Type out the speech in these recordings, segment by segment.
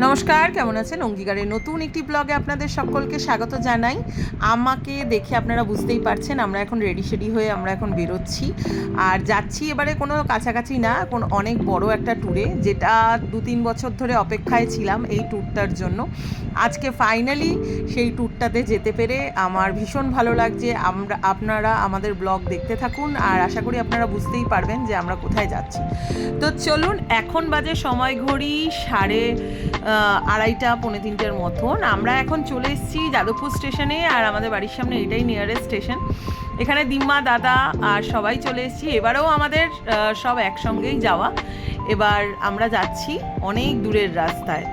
নমস্কার, কেমন আছেন? অঙ্গীকারের নতুন একটি ব্লগে আপনাদের সকলকে স্বাগত জানাই। আমাকে দেখে আপনারা বুঝতেই পারছেন আমরা এখন রেডি হয়ে আমরা এখন বেরোচ্ছি। আর যাচ্ছি এবারে কোনো কাছাকাছি না, অনেক বড় একটা ট্যুরে, যেটা ২-৩ বছর ধরে অপেক্ষায় ছিলাম এই ট্যুরটার জন্য। আজকে ফাইনালি সেই ট্যুরটাতে যেতে পেরে আমার ভীষণ ভালো লাগছে। আপনারা আমাদের ব্লগ দেখতে থাকুন আর আশা করি আপনারা বুঝতেই পারবেন যে আমরা কোথায় যাচ্ছি। তো চলুন, এখন বাজে সময় ঘড়ি 2:30-3:45 মতন। আমরা এখন চলে এসেছি যাদবপুর স্টেশনে, আর আমাদের বাড়ির সামনে এটাই নিয়ারেস্ট স্টেশন। এখানে দিম্মা, দাদা আর সবাই চলে এসেছি। এবারেও আমাদের সব একসঙ্গেই যাওয়া। এবার আমরা যাচ্ছি অনেক দূরের রাস্তায়।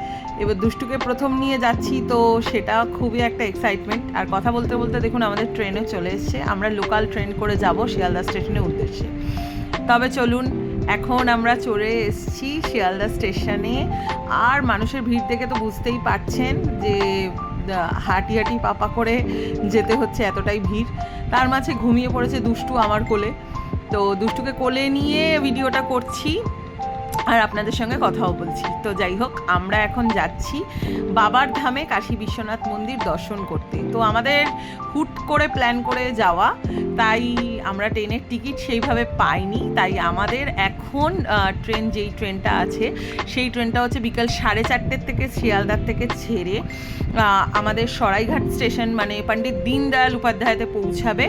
এবার দুষ্টুকে প্রথম নিয়ে যাচ্ছি, তো সেটা খুবই একটা এক্সাইটমেন্ট। আর কথা বলতে বলতে দেখুন আমাদের ট্রেনও চলে এসছে। আমরা লোকাল ট্রেন করে যাব শিয়ালদা স্টেশনের উদ্দেশ্যে। তবে চলুন, এখন আমরা চলে এসেছি শিয়ালদা স্টেশনে। আর মানুষের ভিড় দেখে তো বুঝতেই পারছেন যে হাঁটি হাঁটি পাপা করে যেতে হচ্ছে, এতটাই ভিড়। তার মাঝে ঘুমিয়ে পড়েছে দুষ্টু আমার কোলে। তো দুষ্টুকে কোলে নিয়ে ভিডিওটা করছি আর আপনাদের সঙ্গে কথাও বলছি। তো যাই হোক, আমরা এখন যাচ্ছি বাবার ধামে কাশী বিশ্বনাথ মন্দির দর্শন করতে। তো আমাদের হুট করে প্ল্যান করে যাওয়া, তাই আমরা ট্রেনের টিকিট সেইভাবে পাইনি। তাই আমাদের এখন যেই ট্রেনটা আছে সেই ট্রেনটা হচ্ছে বিকাল 4:30 থেকে শিয়ালদার থেকে ছেড়ে আমাদের সরাইঘাট স্টেশন মানে পণ্ডিত দীনদয়াল উপাধ্যায়তে পৌঁছাবে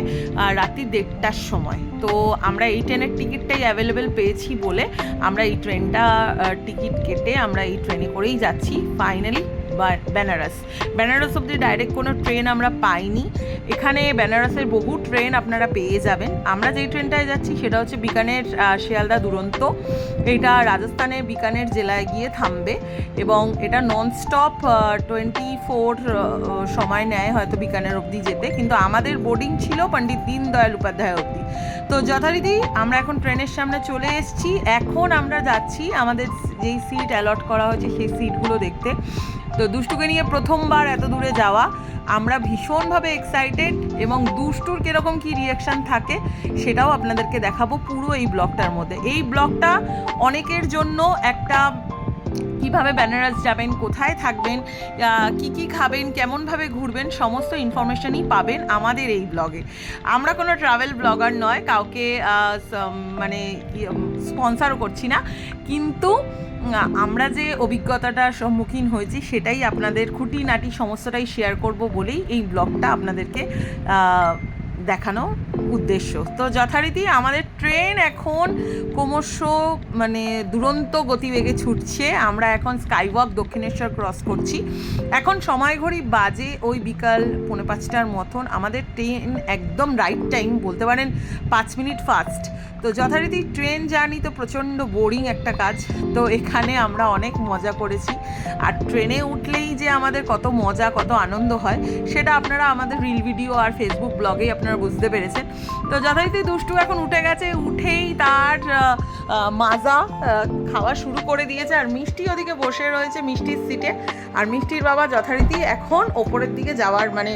রাত্রি 1:30টার সময়। তো আমরা এই ট্রেনের টিকিটটাই অ্যাভেলেবেল পেয়েছি বলে আমরা এই টিকিট কেটে আমরা এই ট্রেনে করেই যাচ্ছি ফাইনালি বেনারস অব্দি ডাইরেক্ট কোনো ট্রেন আমরা পাইনি। এখানে বেনারসের বহু ট্রেন আপনারা পেয়ে যাবেন। আমরা যেই ট্রেনটায় যাচ্ছি সেটা হচ্ছে বিকানের শিয়ালদা দুরন্ত। এটা রাজস্থানের বিকানের জেলায় গিয়ে থামবে এবং এটা ননস্টপ 24 সময় নেয় হয়তো বিকানের অবধি যেতে, কিন্তু আমাদের বোর্ডিং ছিল পণ্ডিত দীনদয়াল উপাধ্যায় অবধি। তো যথারীতি আমরা এখন ট্রেনের সামনে চলে এসেছি। এখন আমরা যাচ্ছি আমাদের যেই সিট অ্যালট করা হয়েছে সেই সিটগুলো দেখতে। তো দুষ্টুকে নিয়ে প্রথমবার এত দূরে যাওয়া, আমরা ভীষণভাবে এক্সাইটেড এবং দুষ্টুর কীরকম কী রিয়াকশান থাকে সেটাও আপনাদেরকে দেখাবো পুরো এই ব্লগটার মধ্যে। এই ব্লগটা অনেকের জন্য একটা কীভাবে বেনারস যাবেন, কোথায় থাকবেন, কি খাবেন, কেমনভাবে ঘুরবেন, সমস্ত ইনফরমেশনই পাবেন আমাদের এই ব্লগে। আমরা কোনো ট্রাভেল ব্লগার নয়, কাউকে মানে স্পন্সারও করছি না, কিন্তু আমরা যে অভিজ্ঞতাটার সম্মুখীন হয়েছি সেটাই আপনাদের খুঁটিনাটি সমস্তটাই শেয়ার করব বলেই এই ব্লগটা আপনাদেরকে দেখানো উদ্দেশ্য। তো যথারীতি আমাদের ট্রেন এখন ক্রমশ মানে দুরন্ত গতিবেগে ছুটছে। আমরা এখন স্কাইওয়াক দক্ষিণেশ্বর ক্রস করছি। এখন সময় ঘড়ি বাজে ওই বিকাল 4:45টার মতন। আমাদের ট্রেন একদম রাইট টাইম, বলতে পারেন 5 মিনিট ফাস্ট। তো যথারীতি ট্রেন জার্নি তো প্রচণ্ড বোরিং একটা কাজ। তো এখানে আমরা অনেক মজা করেছি। আর ট্রেনে উঠলেই যে আমাদের কত মজা, কত আনন্দ হয় সেটা আপনারা আমাদের রিল ভিডিও আর ফেসবুক ব্লগেই আপনারা বুঝতে পেরেছেন। তো যথারীতি দুষ্টু এখন উঠে গেছে, উঠেই তার মাজা খাওয়া শুরু করে দিয়েছে। আর মিষ্টি ওদিকে বসে রয়েছে মিষ্টির সিটে, আর মিষ্টির বাবা যথারীতি এখন ওপরের দিকে যাওয়ার মানে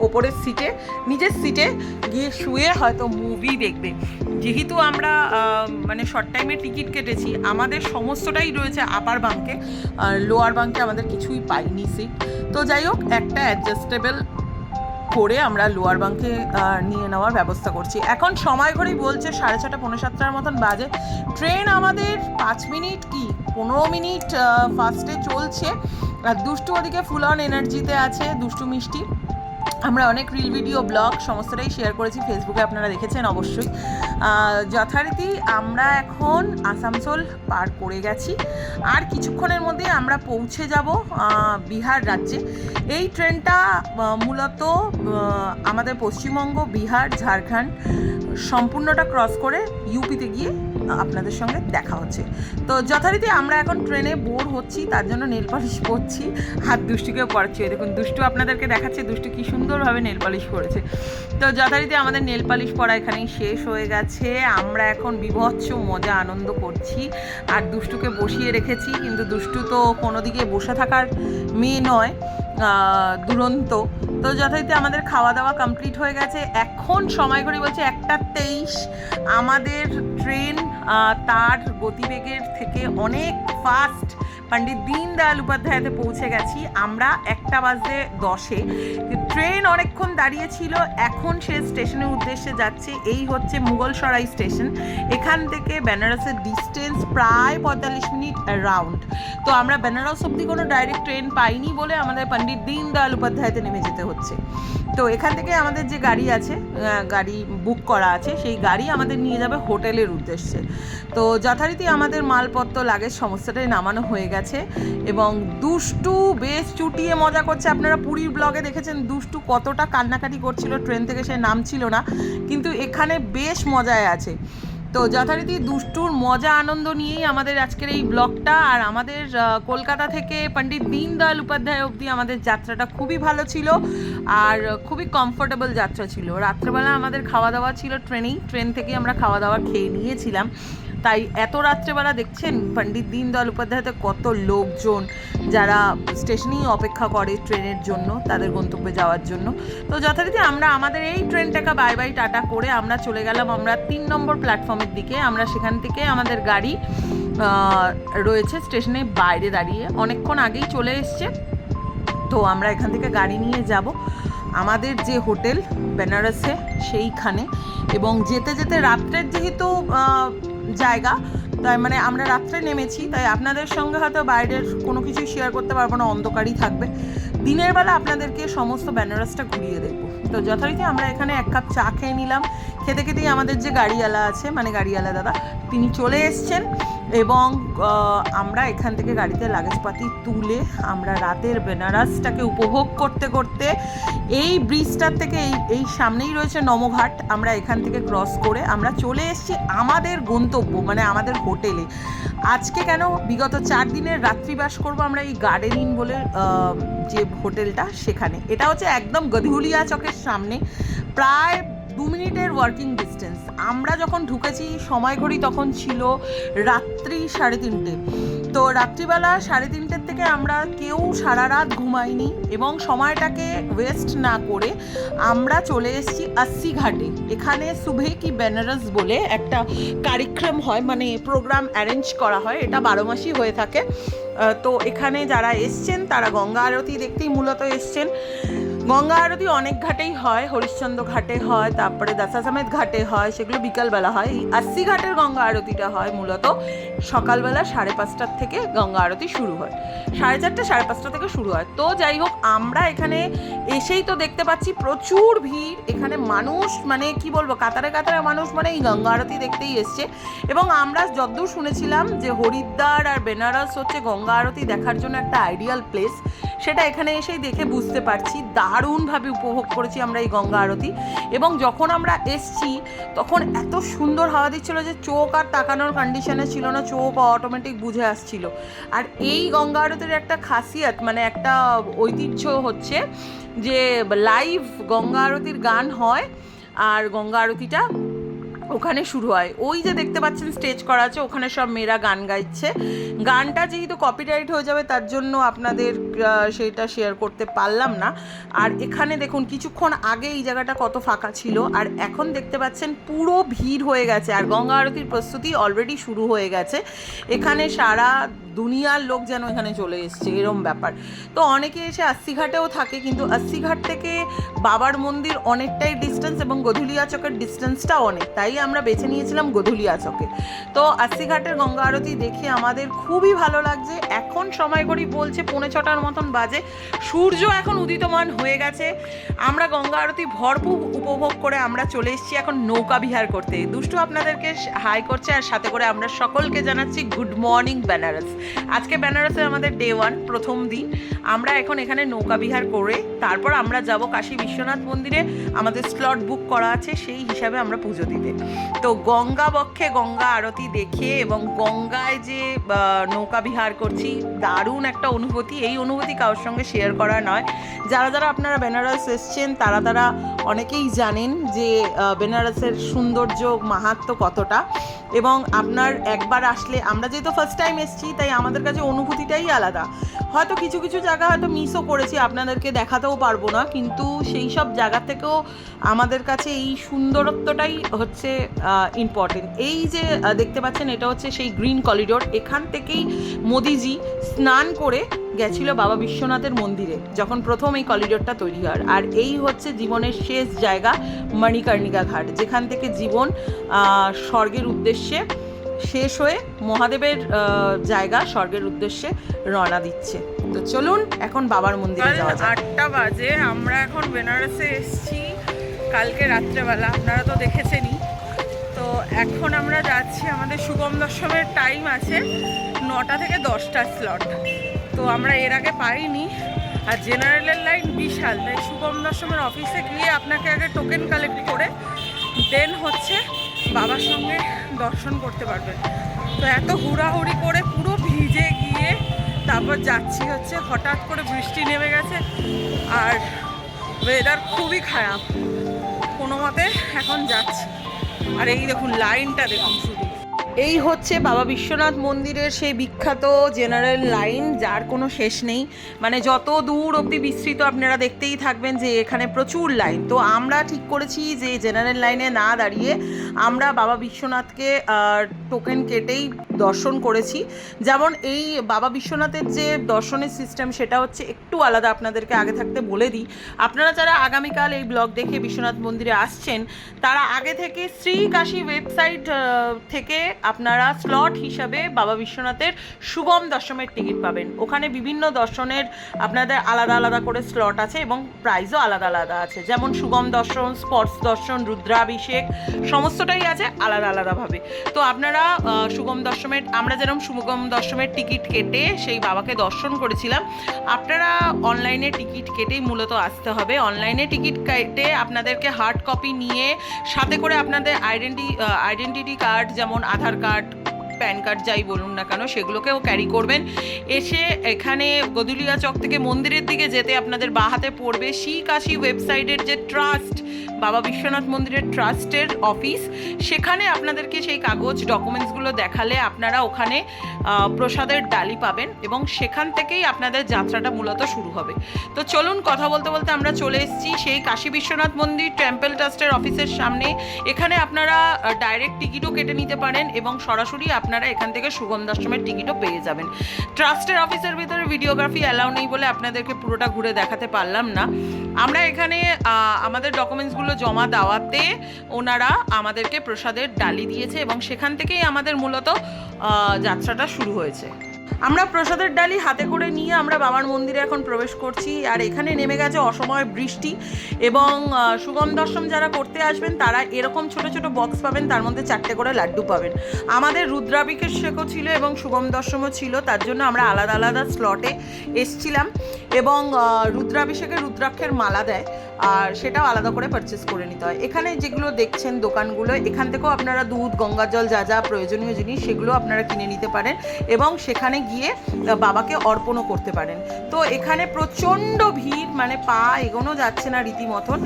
ওপরের সিটে, নিজের সিটে গিয়ে শুয়ে হয়তো মুভি দেখবে। যেহেতু আমরা মানে শর্ট টাইমে টিকিট কেটেছি, আমাদের সমস্তটাই রয়েছে আপার বাঙ্কে, আর লোয়ার বাঙ্কে আমাদের কিছুই পাইনি সিট। তো যাই হোক, একটা অ্যাডজাস্টেবল করে আমরা লোয়ার বাঙ্কে নিয়ে নেওয়ার ব্যবস্থা করছি। এখন সময় ঘড়ি বলছে 6:30 6:45 মতন বাজে। ট্রেন আমাদের 5 মিনিট কি 15 মিনিট ফাস্টে চলছে। আর দুষ্টু ওদিকে ফুল অন এনার্জিতে আছে, দুষ্টু মিষ্টি। আমরা অনেক রিল ভিডিও ব্লগ সমস্তটাই শেয়ার করেছি ফেসবুকে, আপনারা দেখেছেন অবশ্যই। যথারীতি আমরা এখন আসানসোল পার করে গেছি, আর কিছুক্ষণের মধ্যে আমরা পৌঁছে যাব বিহার রাজ্যে। এই ট্রেনটা মূলত আমাদের পশ্চিমবঙ্গ, বিহার, ঝাড়খণ্ড সম্পূর্ণটা ক্রস করে ইউপিতে গিয়ে আপনাদের সঙ্গে দেখা হচ্ছে। তো যথারীতি আমরা এখন ট্রেনে বোর হচ্ছি, তার জন্য নেল পালিশ পরছি, হাত দুষ্টুকেও পরাচ্ছি। দেখুন দুষ্টু আপনাদেরকে দেখাচ্ছে দুষ্টু কী সুন্দরভাবে নেল পালিশ করেছে। তো যথারীতি আমাদের নেল পালিশ পরা এখানেই শেষ হয়ে গেছে। আমরা এখন বিভৎস মজা আনন্দ করছি আর দুষ্টুকে বসিয়ে রেখেছি, কিন্তু দুষ্টু তো কোনো দিকে বসে থাকার মেয়ে নয়, দুরন্ত। তো যথারীতি আমাদের খাওয়া দাওয়া কমপ্লিট হয়ে গেছে। এখন সময় ঘড়ি বলছে 1:23। আমাদের ট্রেন তার গতিবেগের থেকে অনেক ফাস্ট পণ্ডিত দীনদয়াল উপাধ্যায়তে পৌঁছে গেছি। আমরা 1:10 ট্রেন অনেকক্ষণ দাঁড়িয়েছিল, এখন সে স্টেশনের উদ্দেশ্যে যাচ্ছে। এই হচ্ছে মুঘলসরাই স্টেশন। এখান থেকে বেনারসের ডিস্টেন্স প্রায় 45 মিনিট অ্যারাউন্ড। তো আমরা বেনারস অব্দি কোনো ডাইরেক্ট ট্রেন পাইনি বলে আমাদের পণ্ডিত দীনদয়াল উপাধ্যায়তে নেমে যেতে হচ্ছে। তো এখান থেকে আমাদের যে গাড়ি আছে, গাড়ি বুক করা আছে, সেই গাড়ি আমাদের নিয়ে যাবে হোটেলের উদ্দেশ্যে। তো যথারীতি আমাদের মালপত্র লাগেজ সমস্তটাই নামানো হয়ে গেছে এবং দুষ্টু বেশ চুটিয়ে মজা করছে। আপনারা পুরীর ব্লগে দেখেছেন দুষ্টু কতটা কান্নাকাটি করছিল, ট্রেন থেকে সে নামছিল না, কিন্তু এখানে বেশ মজায় আছে। তো যথারীতি দুষ্টুর মজা আনন্দ নিয়েই আমাদের আজকের এই ব্লগটা। আর আমাদের কলকাতা থেকে পণ্ডিত দীনদয়াল উপাধ্যায় অবধি আমাদের যাত্রাটা খুবই ভালো ছিল আর খুবই কমফোর্টেবল যাত্রা ছিল। রাত্রেবেলা আমাদের খাওয়া দাওয়া ছিল ট্রেনেই, ট্রেন থেকেই আমরা খাওয়া দাওয়া খেয়ে নিয়েছিলাম। তাই এত রাত্রেবেলা দেখছেন পণ্ডিত দীনদয়াল উপাধ্যায়তে কত লোকজন যারা স্টেশনেই অপেক্ষা করে ট্রেনের জন্য, তাদের গন্তব্যে যাওয়ার জন্য। তো যথারীতি আমরা আমাদের এই ট্রেনটাকে বাই বাই টাটা করে আমরা চলে গেলাম আমরা 3 নম্বর প্ল্যাটফর্মের দিকে। আমরা সেখান থেকে আমাদের গাড়ি রয়েছে স্টেশনের বাইরে দাঁড়িয়ে, অনেকক্ষণ আগেই চলে এসছে। তো আমরা এখান থেকে গাড়ি নিয়ে যাব আমাদের যে হোটেল বেনারসে সেইখানে। এবং যেতে যেতে রাত্রের যেহেতু জায়গা, তাই মানে আমরা রাত্রে নেমেছি, তাই আপনাদের সঙ্গে হয়তো বাইরের কোনো কিছু শেয়ার করতে পারবো না, অন্ধকারই থাকবে। দিনের বেলা আপনাদেরকে সমস্ত বেনারসটা ঘুরিয়ে দেখবো। তো যথারীতি আমরা এখানে 1 কাপ চা খেয়ে নিলাম। খেতে খেতেই আমাদের যে গাড়িওয়ালা আছে, মানে গাড়িওয়ালা দাদা, তিনি চলে এসছেন এবং আমরা এখান থেকে গাড়িতে লাগেজপাতি তুলে আমরা রাতের বেনারসটাকে উপভোগ করতে করতে এই ব্রিজটার থেকে এই সামনেই রয়েছে নমঘাট, আমরা এখান থেকে ক্রস করে আমরা চলে এসেছি আমাদের গন্তব্য, মানে আমাদের হোটেলে। আজকে কেন, বিগত 4 দিনের রাত্রিবাস করব আমরা এই গার্ডেন ইন বলে যে হোটেলটা, সেখানে। এটা হচ্ছে একদম গধুলিয়া চকের সামনে, প্রায় 2 মিনিটের ওয়ার্কিং ডিস্টেন্স। আমরা যখন ঢুকেছি সময় ঘড়ি তখন ছিল রাত্রি 3:30। তো রাত্রিবেলা 3:30 থেকে আমরা কেউ সারা রাত ঘুমাইনি এবং সময়টাকে ওয়েস্ট না করে আমরা চলে এসেছি 80 ঘাটে। এখানে সুবে কি বেনারস বলে একটা কার্যক্রম হয়, মানে প্রোগ্রাম অ্যারেঞ্জ করা হয়, এটা 12 মাসই হয়ে থাকে। তো এখানে যারা এসছেন তারা গঙ্গা আরতি দেখতেই মূলত এসছেন। গঙ্গা আরতি অনেক ঘাটেই হয়, হরিশ্চন্দ্র ঘাটে হয়, তারপরে দাসাসমেত ঘাটে হয়, সেগুলো বিকালবেলা হয়। এই 80 ঘাটের গঙ্গা আরতিটা হয় মূলত সকালবেলা 5:30 থেকে গঙ্গা আরতি শুরু হয়, 4:30 5:30 থেকে শুরু হয়। তো যাই হোক, আমরা এখানে এসেই তো দেখতে পাচ্ছি প্রচুর ভিড়। এখানে মানুষ, মানে কি বলবো, কাতারে কাতারে মানুষ, মানে এই গঙ্গা আরতি দেখতেই এসছে। এবং আমরা যতদূর শুনেছিলাম যে হরিদ্বার আর বেনারস হচ্ছে গঙ্গা আরতি দেখার জন্য একটা আইডিয়াল প্লেস, সেটা এখানে এসেই দেখে বুঝতে পারছি। দারুণভাবে উপভোগ করেছি আমরা এই গঙ্গা আরতি। এবং যখন আমরা এসছি তখন এত সুন্দর হাওয়া দিচ্ছিল যে চোখ আর তাকানোর কন্ডিশনে ছিল না, চোখ অটোমেটিক বুঝে আসছিল। আর এই গঙ্গা আরতির একটা খাসিয়ত, মানে একটা ঐতিহ্য হচ্ছে যে লাইভ গঙ্গা আরতির গান হয় আর গঙ্গা আরতিটা ওখানে শুরু হয়। ওই যে দেখতে পাচ্ছেন স্টেজ করা আছে, ওখানে সব মেয়েরা গান গাইছে। গানটা যেহেতু কপিরাইট হয়ে যাবে তার জন্য আপনাদের সেটা শেয়ার করতে পারলাম না। আর এখানে দেখুন কিছুক্ষণ আগে এই জায়গাটা কত ফাঁকা ছিল, আর এখন দেখতে পাচ্ছেন পুরো ভিড় হয়ে গেছে। আর গঙ্গা আরতির প্রস্তুতি অলরেডি শুরু হয়ে গেছে। এখানে সারা দুনিয়ার লোক যেন এখানে চলে এসছে, এরম ব্যাপার। তো অনেকে এসে 80 ঘাটেও থাকে, কিন্তু 80 ঘাট থেকে বাবার মন্দির অনেকটাই ডিস্টেন্স এবং গধুলিয়া চকের ডিস্টেন্সটা অনেক, তাই আমরা বেছে নিয়েছিলাম গধুলিয়া চকে। তো 80 ঘাটের গঙ্গা আরতি দেখে আমাদের খুবই ভালো লাগছে। এখন সময় ঘড়ি বলছে 6:45 মতন বাজে, সূর্য এখন উদিতমান হয়ে গেছে। আমরা গঙ্গা আরতি ভরপুর উপভোগ করে আমরা চলে এসেছি এখন নৌকা বিহার করতে। দুষ্টু আপনাদেরকে হাই করছে, আর সাথে করে আমরা সকলকে জানাচ্ছি গুড মর্নিং বেনারস। আজকে বেনারসের আমাদের ডে 1, প্রথম দিন। আমরা এখন এখানে নৌকা বিহার করে তারপর আমরা যাব কাশী বিশ্বনাথ মন্দিরে, আমাদের স্লট বুক করা আছে, সেই হিসাবে আমরা পুজো দিতে। তো গঙ্গা বক্ষে গঙ্গা আরতি দেখে এবং গঙ্গায় যে নৌকা বিহার করছি, দারুণ একটা অনুভূতি। এই অনুভূতি কারোর সঙ্গে শেয়ার করা নয়। যারা যারা আপনারা বেনারস এসছেন তারা অনেকেই জানেন যে বেনারসের সৌন্দর্য মাহাত্ম্য কতটা। এবং আপনার একবার আসলে, আমরা যেহেতু ফার্স্ট টাইম এসেছি তাই আমাদের কাছে অনুভূতিটাই আলাদা। হয়তো কিছু কিছু জায়গা হয়তো মিসও করেছি, আপনাদেরকে দেখাতেও পারবো না, কিন্তু সেই সব জায়গা থেকেও আমাদের কাছে এই সুন্দরত্বটাই হচ্ছে ইম্পর্টেন্ট। এই যে দেখতে পাচ্ছেন এটা হচ্ছে সেই গ্রিন করিডোর, এখান থেকেই মোদিজি স্নান করে গেছিল বাবা বিশ্বনাথের মন্দিরে যখন প্রথম এই করিডোরটা তৈরি হয়। আর এই হচ্ছে জীবনের শেষ জায়গা মণিকর্ণিকা ঘাট, যেখান থেকে জীবন স্বর্গের উদ্দেশ্যে শেষ হয়ে মহাদেবের জায়গা স্বর্গের উদ্দেশ্যে রওনা দিচ্ছে। তো চলুন এখন বাবার মন্দিরে যাওয়া যাক। 8টা বাজে, আমরা এখন বেনারসে এসেছি কালকে রাত্রেবেলা, আপনারা তো দেখেছেনই। তো এখন আমরা যাচ্ছি, আমাদের শুভম দর্শনের টাইম আছে 9টা থেকে 10টা স্লট, তো আমরা এর আগে পাইনি। আর জেনারেলের লাইন বিশাল, তাই শুভম দর্শনের অফিসে গিয়ে আপনাকে আগে টোকেন কালেক্ট করে দেন হচ্ছে বাবার সঙ্গে দর্শন করতে পারবেন। তো এত হুড়াহুড়ি করে পুরো ভিজে গিয়ে তারপর যাচ্ছি হচ্ছে, হঠাৎ করে বৃষ্টি নেমে গেছে আর ওয়েদার খুবই খারাপ, কোনো মতে এখন যাচ্ছি। আর এই দেখুন লাইনটা দেখুন শুধু, এই হচ্ছে বাবা বিশ্বনাথ মন্দিরের সেই বিখ্যাত জেনারেল লাইন, যার কোনো শেষ নেই, মানে যত দূর অবধি বিস্তৃত আপনারা দেখতেই থাকবেন যে এখানে প্রচুর লাইন। তো আমরা ঠিক করেছি যে জেনারেল লাইনে না দাঁড়িয়ে আমরা বাবা বিশ্বনাথকে টোকেন কেটেই দর্শন করেছি। যেমন এই বাবা বিশ্বনাথের যে দর্শনের সিস্টেম সেটা হচ্ছে একটু আলাদা, আপনাদেরকে আগে থাকতে বলে দিই। আপনারা যারা আগামীকাল এই ব্লগ দেখে বিশ্বনাথ মন্দিরে আসছেন তারা আগে থেকে শ্রী কাশী ওয়েবসাইট থেকে আপনারা স্লট হিসাবে বাবা বিশ্বনাথের শুভম দর্শনের টিকিট পাবেন। ওখানে বিভিন্ন দর্শনের আপনাদের আলাদা আলাদা করে স্লট আছে এবং প্রাইসও আলাদা আলাদা আছে, যেমন শুভম দর্শন, স্পটস দর্শন, রুদ্রাভিষেক সমস্তটাই আছে আলাদা আলাদাভাবে। তো আপনারা শুভম দর্শনের, আমরা যেরকম শুভম দর্শনের টিকিট কেটে সেই বাবাকে দর্শন করেছিলাম, আপনারা অনলাইনে টিকিট কেটেই মূলত আসতে হবে। অনলাইনে টিকিট কেটে আপনাদেরকে হার্ড কপি নিয়ে সাথে করে আপনাদের আইডেন্টিটি কার্ড, যেমন আধার কার্ড, প্যান কার্ড যাই বলুন না কেন, সেগুলোকেও ক্যারি করবেন। এসে এখানে গদুলিয়া চক থেকে মন্দিরের দিকে যেতে আপনাদের বাঁ হাতে পড়বে শ্রী কাশী ওয়েবসাইটের যে ট্রাস্ট, বাবা বিশ্বনাথ মন্দিরের ট্রাস্টের অফিস, সেখানে আপনাদেরকে সেই কাগজ ডকুমেন্টসগুলো দেখালে আপনারা ওখানে প্রসাদের ডালি পাবেন এবং সেখান থেকেই আপনাদের যাত্রাটা মূলত শুরু হবে। তো চলুন, কথা বলতে বলতে আমরা চলে এসেছি সেই কাশী বিশ্বনাথ মন্দির টেম্পল ট্রাস্টের অফিসের সামনে। এখানে আপনারা ডাইরেক্ট টিকিটও কেটে নিতে পারেন এবং সরাসরি আপনারা এখান থেকে শুভম দর্শনের টিকিটও পেয়ে যাবেন। ট্রাস্টের অফিসের ভিতরে ভিডিওগ্রাফি অ্যালাউ নেই বলে আপনাদেরকে পুরোটা ঘুরে দেখাতে পারলাম না। আমরা এখানে আমাদের ডকুমেন্টসগুলো জমা দেওয়াতে ওনারা আমাদেরকে প্রসাদের ডালি দিয়েছে এবং সেখান থেকেই আমাদের মূলত যাত্রাটা শুরু হয়েছে। আমরা প্রসাদের ডালি হাতে করে নিয়ে আমরা বাবার মন্দিরে এখন প্রবেশ করছি। আর এখানে নেমে গেছে অসময় বৃষ্টি এবং শুভম দর্শন যারা করতে আসবেন তারা এরকম ছোট ছোট বক্স পাবেন, তার মধ্যে 4টে করে লাড্ডু পাবেন। আমাদের রুদ্রাভিষেকও ছিল এবং শুভম দর্শনও ছিল, তার জন্য আমরা আলাদা আলাদা স্লটে এসছিলাম এবং রুদ্রাভিষেকের রুদ্রাক্ষের মালা দেয় আর সেটাও আলাদা করে পারচেস করে নিতে হয়। এখানে যেগুলো দেখছেন দোকানগুলো, এখান থেকেও আপনারা দুধ, গঙ্গার জল, যা যা প্রয়োজনীয় জিনিস সেগুলো আপনারা কিনে নিতে পারেন এবং সেখানে গিয়ে বাবাকে অর্পণও করতে পারেন। তো এখানে প্রচণ্ড ভিড়, মানে পা এগোনো যাচ্ছে না রীতিমতন।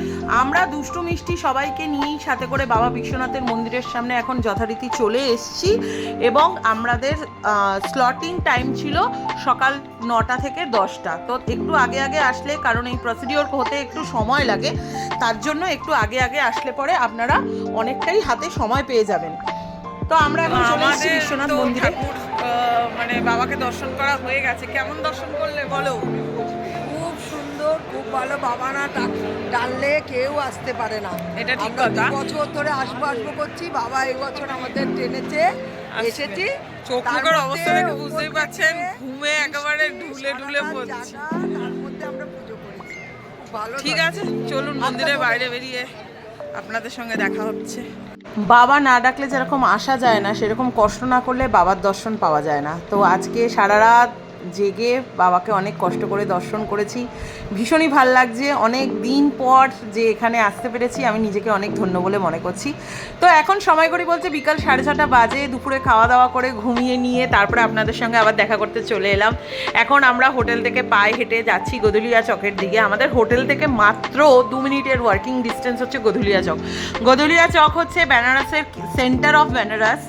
আমরা দুষ্টু মিষ্টি সবাইকে নিয়েই সাথে করে বাবা বিশ্বনাথের মন্দিরের সামনে এখন যথারীতি চলে এসেছি এবং আমাদের স্লটিং টাইম ছিল সকাল 9টা থেকে 10টা। তো একটু আগে আগে আসলে, কারণ এই প্রসিডিওর হতে একটু সময় লাগে, তার জন্য একটু আগে আগে আসলে পরে আপনারা অনেকটাই হাতে সময় পেয়ে যাবেন। তো আমরা এখন চলে এসেছি বিশ্বনাথ মন্দিরে। মানে বাবাকে দর্শন করা হয়ে গেছে। কেমন দর্শন করলে বলো? খুব সুন্দর, খুব ভালো। বাবা না টানলে কেউ আসতে পারে না। এটা ঠিক কথা। বছর ধরে আসবো করছি, বাবা এই বছর আমাদের টেনেছে, এসেছি। চোখ মুখের অবস্থা দেখে বুঝতেই পারছেন, ঘুমে একেবারে ঢুলে ঢুলে পড়ছি। তার মধ্যে আমরা পুজো করেছি, খুব ভালো। ঠিক আছে, চলুন মন্দিরের বাইরে বেরিয়ে আপনাদের সঙ্গে দেখা হচ্ছে। বাবা না ডাকলে যেরকম আসা যায় না, সেরকম কষ্ট না করলে বাবার দর্শন পাওয়া যায় না। তো আজকে সারা রাত জেগে বাবাকে অনেক কষ্ট করে দর্শন করেছি, ভীষণই ভাল লাগছে। অনেক দিন পর যে এখানে আসতে পেরেছি আমি নিজেকে অনেক ধন্য বলে মনে করছি। তো এখন সময় করে বলছে বিকাল 6:30 বাজে, দুপুরে খাওয়া দাওয়া করে ঘুমিয়ে নিয়ে তারপরে আপনাদের সঙ্গে আবার দেখা করতে চলে এলাম। এখন আমরা হোটেল থেকে পায়ে হেঁটে যাচ্ছি গদুলিয়া চকের দিকে। আমাদের হোটেল থেকে মাত্র 2 মিনিটের ওয়ার্কিং ডিস্টেন্স হচ্ছে গদুলিয়া চক। গদুলিয়া চক হচ্ছে বেনারসের সেন্টার অফ বেনারস।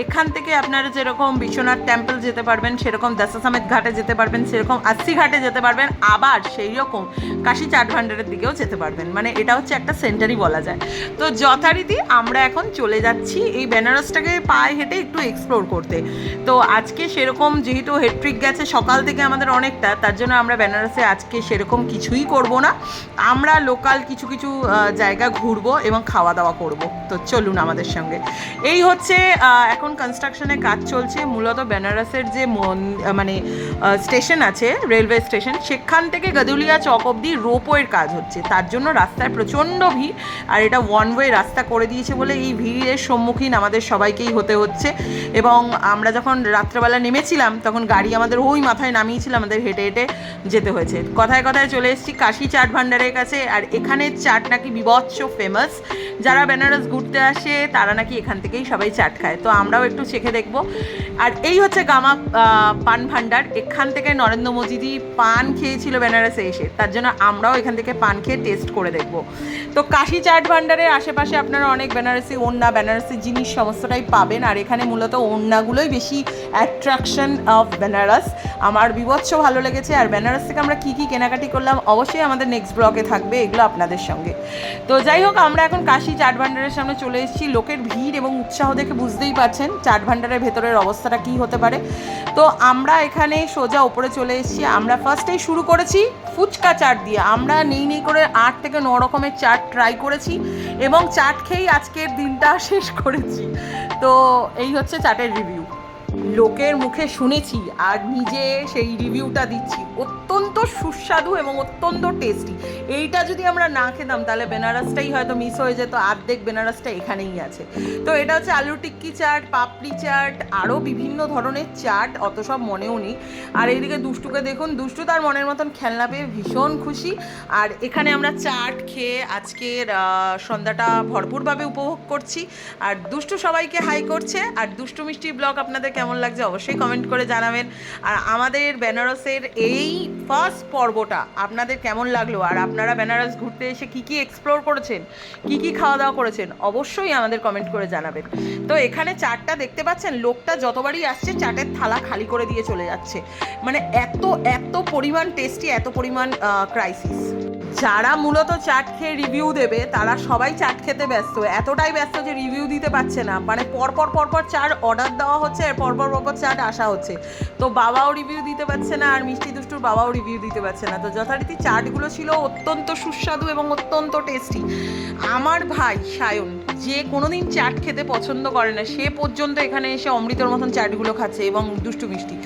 এখান থেকে আপনারা যেরকম বিশ্বনাথ টেম্পল যেতে পারবেন, সেরকম দশাসমেত ঘাটে যেতে পারবেন, সেরকম আস্সি ঘাটে যেতে পারবেন, আবার সেই রকম কাশী চাট ভান্ডারের দিকেও যেতে পারবেন। মানে এটা হচ্ছে একটা সেন্টারই বলা যায়। তো যথারীতি আমরা এখন চলে যাচ্ছি এই বেনারসটাকে পায়ে হেঁটে একটু এক্সপ্লোর করতে। তো আজকে সেরকম যেহেতু হেট্রিক গেছে সকাল থেকে আমাদের অনেকটা, তার জন্য আমরা বেনারসে আজকে সেরকম কিছুই করব না। আমরা লোকাল কিছু কিছু জায়গা ঘুরবো এবং খাওয়া দাওয়া করব। তো চলুন আমাদের সঙ্গে। এই হচ্ছে এখন কনস্ট্রাকশনের কাজ চলছে। মূলত বেনারসের যে মানে স্টেশন আছে, রেলওয়ে স্টেশন, সেখান থেকে গদুলিয়া চক অবধি রোপওয়ের কাজ হচ্ছে। তার জন্য রাস্তায় প্রচণ্ড ভিড়, আর এটা ওয়ান ওয়ে রাস্তা করে দিয়েছে বলে এই ভিড়ের সম্মুখীন আমাদের সবাইকেই হতে হচ্ছে। এবং আমরা যখন রাত্রেবেলা নেমেছিলাম তখন গাড়ি আমাদের ওই মাথায় নামিয়েছিল, আমাদের হেঁটে হেঁটে যেতে হয়েছে। কথায় কথায় চলে এসেছি কাশী চাট ভান্ডারের কাছে। আর এখানের চাট নাকি বিভৎস ফেমাস। যারা বেনারস ঘুরতে আসে তারা নাকি এখান থেকেই সবাই চাট খায়। তো আমরাও একটু চেখে দেখবো। আর এই হচ্ছে গামা পান ভান্ডার। এখান থেকে নরেন্দ্র মোদিজি পান খেয়েছিল বেনারসে এসে, তার জন্য আমরাও এখান থেকে পান খেয়ে টেস্ট করে দেখবো। তো কাশী চাট ভান্ডারের আশেপাশে আপনারা অনেক বেনারসি ওড়না, বেনারসি জিনিস সমস্তটাই পাবেন। আর এখানে মূলত ওড়নাগুলোই বেশি অ্যাট্রাকশন অফ বেনারস। আমার বিভৎস ভালো লেগেছে। আর বেনারস থেকে আমরা কী কী কেনাকাটি করলাম অবশ্যই আমাদের নেক্সট ব্লগে থাকবে এগুলো আপনাদের সঙ্গে। তো যাই হোক, আমরা এখন কাশী চাট ভান্ডারের সামনে চলে এসেছি। লোকের ভিড় এবং উৎসাহ দেখে বুঝতেই পারছেন চাট ভান্ডারের ভেতরের অবস্থাটা কী হতে পারে। তো আমরা এখানে সোজা ওপরে চলে এসেছি। আমরা ফার্স্টেই শুরু করেছি ফুচকা চাট দিয়ে। আমরা নেই করে 8 থেকে 9 রকমের চাট ট্রাই করেছি এবং চাট খেয়েই আজকের দিনটা শেষ করেছি। তো এই হচ্ছে চাটের রিভিউ। লোকের মুখে শুনেছি আর নিজে সেই রিভিউটা দিচ্ছি। অত্যন্ত সুস্বাদু এবং অত্যন্ত টেস্টি। এইটা যদি আমরা না খেতাম তাহলে বেনারসটাই হয়তো মিস হয়ে যেত। অর্ধেক বেনারসটা এখানেই আছে। তো এটা হচ্ছে আলু টিক্কি চাট, পাপড়ি চাট, আরও বিভিন্ন ধরনের চাট, অত সব মনেও নেই। আর এইদিকে দুষ্টুকে দেখুন, দুষ্টু তার মনের মতন খেলনা পেয়ে ভীষণ খুশি। আর এখানে আমরা চাট খেয়ে আজকের সন্ধ্যাটা ভরপুরভাবে উপভোগ করছি। আর দুষ্টু সবাইকে হাই করছে। আর দুষ্টু মিষ্টি ব্লগ আপনাদের কেমন লাগছে অবশ্যই কমেন্ট করে জানাবেন। আর আমাদের বেনারসের এই ফার্স্ট পর্বটা আপনাদের কেমন লাগলো, আর আপনারা বেনারস ঘুরতে এসে কী কী এক্সপ্লোর করেছেন, কী কী খাওয়া দাওয়া করেছেন অবশ্যই আমাদের কমেন্ট করে জানাবেন। তো এখানে চাটটা দেখতে পাচ্ছেন, লোকটা যতবারই আসছে চাটের থালা খালি করে দিয়ে চলে যাচ্ছে। মানে এত পরিমাণ টেস্টি, এত পরিমাণ ক্রাইসিস। যারা মূলত চাট খেয়ে রিভিউ দেবে তারা সবাই চাট খেতে ব্যস্ত, এতটাই ব্যস্ত যে রিভিউ দিতে পারছে না। মানে পরপর চাট অর্ডার দেওয়া হচ্ছে আর পরপর চাট আসা হচ্ছে। তো বাবাও রিভিউ দিতে পারছে না, আর মিষ্টি দুষ্টুর বাবাও রিভিউ দিতে পারছে না। তো যথারীতি চাটগুলো ছিল অত্যন্ত সুস্বাদু এবং অত্যন্ত টেস্টি। আমার ভাই সায়ন, যে কোনোদিন চাট খেতে পছন্দ করে না, সে পর্যন্ত এখানে এসে অমৃতর মতন চাটগুলো খাচ্ছে এবং দুষ্টু মিষ্টি।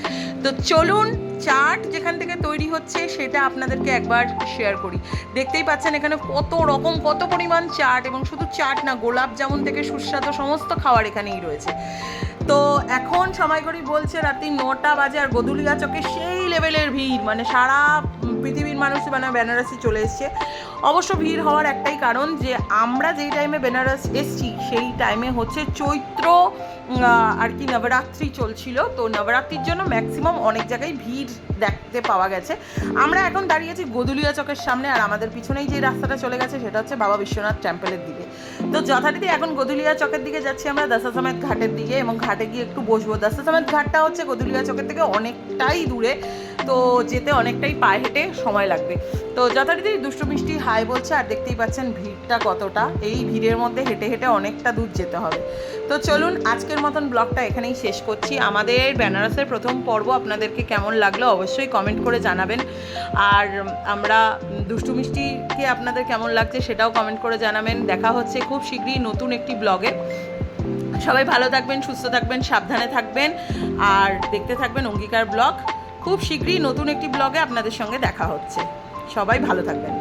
তো চলুন চাট যেখান থেকে তৈরি হচ্ছে সেটা আপনাদেরকে একবার শেয়ার করি। দেখতেই পাচ্ছেন এখানে কত রকম, কত পরিমাণ চাট, এবং শুধু চাট না, গোলাপ জামুন থেকে সুস্বাদু সমস্ত খাবার এখানেই রয়েছে। তো এখন সময় করি বলছে রাত্রি 9টা বাজে, আর গদুলিয়া চকে সেই লেভেলের ভিড়। মানে সারা পৃথিবীর মানুষ মানে বেনারসি চলে এসছে। অবশ্য ভিড় হওয়ার একটাই কারণ, যে আমরা যেই টাইমে বেনারস এসছি সেই টাইমে হচ্ছে চৈত্র আর কি নবরাত্রি চলছিল। তো নবরাত্রির জন্য ম্যাক্সিমাম অনেক জায়গায় ভিড় দেখতে পাওয়া গেছে। আমরা এখন দাঁড়িয়েছি গদুলিয়া চকের সামনে, আর আমাদের পিছনেই যে রাস্তাটা চলে গেছে সেটা হচ্ছে বাবা বিশ্বনাথ টেম্পলের দিকে। তো যথারীতি এখন গদুলিয়া চকের দিকে যাচ্ছি আমরা, দশাসমেত ঘাটের দিকে, এবং ঘাটে গিয়ে একটু বসবো। দশাসমেত ঘাটটা হচ্ছে গদুলিয়া চকের থেকে অনেকটাই দূরে, তো যেতে অনেকটাই পায়ে হেঁটে সময় লাগবে। তো যথারীতি দুষ্টু মিষ্টি হাই বলছে, আর দেখতেই পাচ্ছেন ভিড়টা কতটা। এই ভিড়ের মধ্যে হেঁটে হেঁটে অনেকটা দূর যেতে হবে। তো চলুন আজকের মতন ব্লগটা এখানেই শেষ করছি। আমাদের বেনারসের প্রথম পর্ব আপনাদেরকে কেমন লাগলো অবশ্যই কমেন্ট করে জানাবেন। আর আমরা দুষ্টু মিষ্টিকে আপনাদের কেমন লাগছে সেটাও কমেন্ট করে জানাবেন। দেখা হচ্ছে খুব শীঘ্রই নতুন একটি ব্লগে। সবাই ভালো থাকবেন, সুস্থ থাকবেন, সাবধানে থাকবেন, আর দেখতে থাকবেন অঙ্গীকার ব্লগ। খুব শীঘ্রই নতুন একটি ব্লগে আপনাদের সঙ্গে দেখা হচ্ছে। সবাই ভালো থাকবেন।